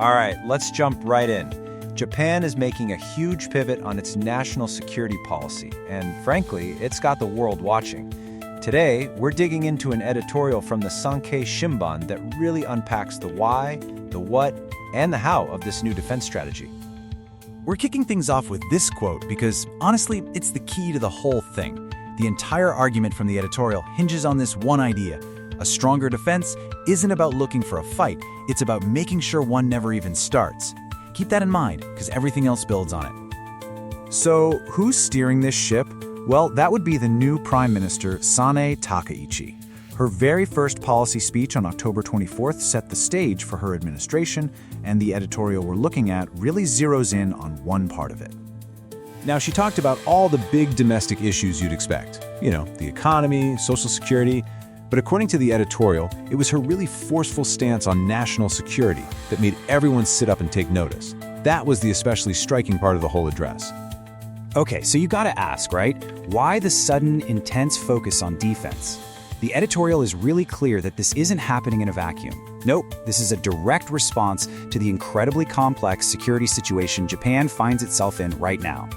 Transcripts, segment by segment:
All right, let's jump right in. Japan is making a huge pivot on its national security policy, and frankly, it's got the world watching. Today, we're digging into an editorial from the Sankei Shimbun that really unpacks the why, the what, and the how of this new defense strategy. We're kicking things off with this quote because, honestly, it's the key to the whole thing. The entire argument from the editorial hinges on this one idea. A stronger defense isn't about looking for a fight, it's about making sure one never even starts. Keep that in mind, because everything else builds on it. So, who's steering this ship? Well, that would be the new Prime Minister Sanae Takaichi. Her very first policy speech on October 24th set the stage for her administration, and the editorial we're looking at really zeroes in on one part of it. Now, she talked about all the big domestic issues you'd expect. The economy, social security. But according to the editorial, it was her really forceful stance on national security that made everyone sit up and take notice. That was the especially striking part of the whole address. Okay, so you gotta ask, right? Why the sudden, intense focus on defense? The editorial is really clear that this isn't happening in a vacuum. Nope, this is a direct response to the incredibly complex security situation Japan finds itself in right now.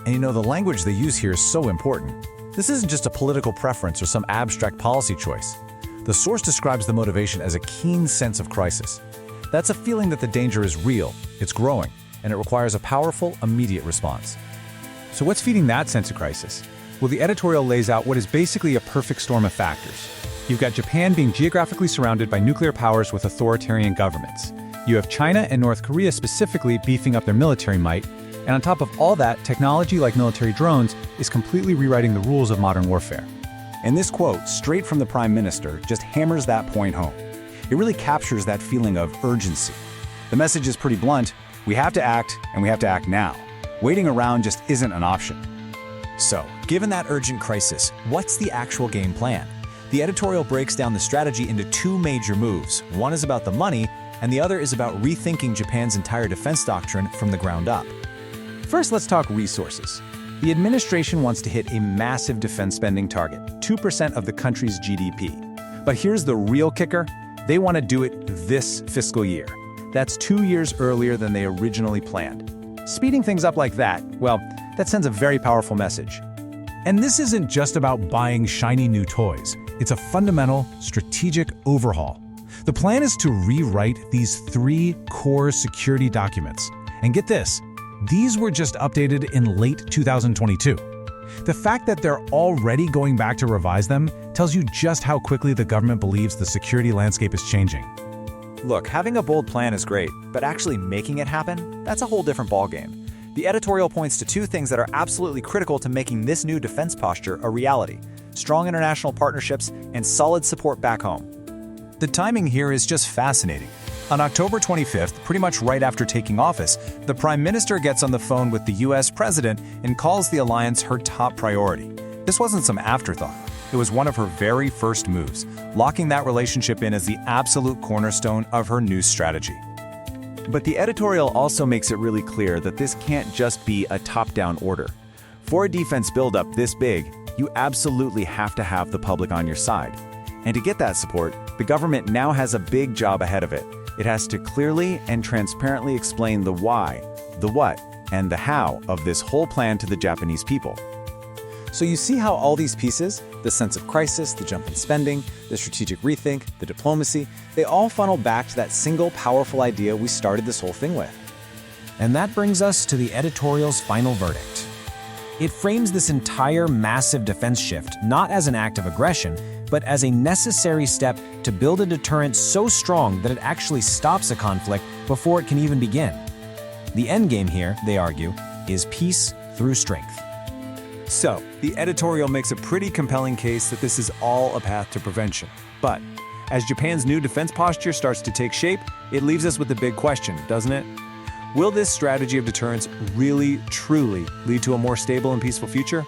And the language they use here is so important. This isn't just a political preference or some abstract policy choice. The source describes the motivation as a keen sense of crisis. That's a feeling that the danger is real, it's growing, and it requires a powerful, immediate response. So what's feeding that sense of crisis? Well, the editorial lays out what is basically a perfect storm of factors. You've got Japan being geographically surrounded by nuclear powers with authoritarian governments. You have China and North Korea specifically beefing up their military might, and on top of all that, technology like military drones is completely rewriting the rules of modern warfare. And this quote, straight from the Prime Minister, just hammers that point home. It really captures that feeling of urgency. The message is pretty blunt: we have to act, and we have to act now. Waiting around just isn't an option. So, given that urgent crisis, what's the actual game plan? The editorial breaks down the strategy into two major moves. One is about the money, and the other is about rethinking Japan's entire defense doctrine from the ground up. First, let's talk resources. The administration wants to hit a massive defense spending target, 2% of the country's GDP. But here's the real kicker: they want to do it this fiscal year. That's 2 years earlier than they originally planned. Speeding things up like that, well, that sends a very powerful message. And this isn't just about buying shiny new toys. It's a fundamental, strategic overhaul. The plan is to rewrite these 3 core security documents. And get this, these were just updated in late 2022. The fact that they're already going back to revise them tells you just how quickly the government believes the security landscape is changing. Look, having a bold plan is great, but actually making it happen, that's a whole different ballgame. The editorial points to 2 things that are absolutely critical to making this new defense posture a reality: strong international partnerships and solid support back home. The timing here is just fascinating. On October 25th, pretty much right after taking office, the Prime Minister gets on the phone with the US President and calls the alliance her top priority. This wasn't some afterthought. It was one of her very first moves, locking that relationship in as the absolute cornerstone of her new strategy. But the editorial also makes it really clear that this can't just be a top-down order. For a defense buildup this big, you absolutely have to have the public on your side. And to get that support, the government now has a big job ahead of it. It has to clearly and transparently explain the why, the what, and the how of this whole plan to the Japanese people. So you see how all these pieces, the sense of crisis, the jump in spending, the strategic rethink, the diplomacy, they all funnel back to that single powerful idea we started this whole thing with. And that brings us to the editorial's final verdict. It frames this entire massive defense shift not as an act of aggression, but as a necessary step to build a deterrent so strong that it actually stops a conflict before it can even begin. The endgame here, they argue, is peace through strength. So, the editorial makes a pretty compelling case that this is all a path to prevention. But, as Japan's new defense posture starts to take shape, it leaves us with the big question, doesn't it? Will this strategy of deterrence really, truly lead to a more stable and peaceful future?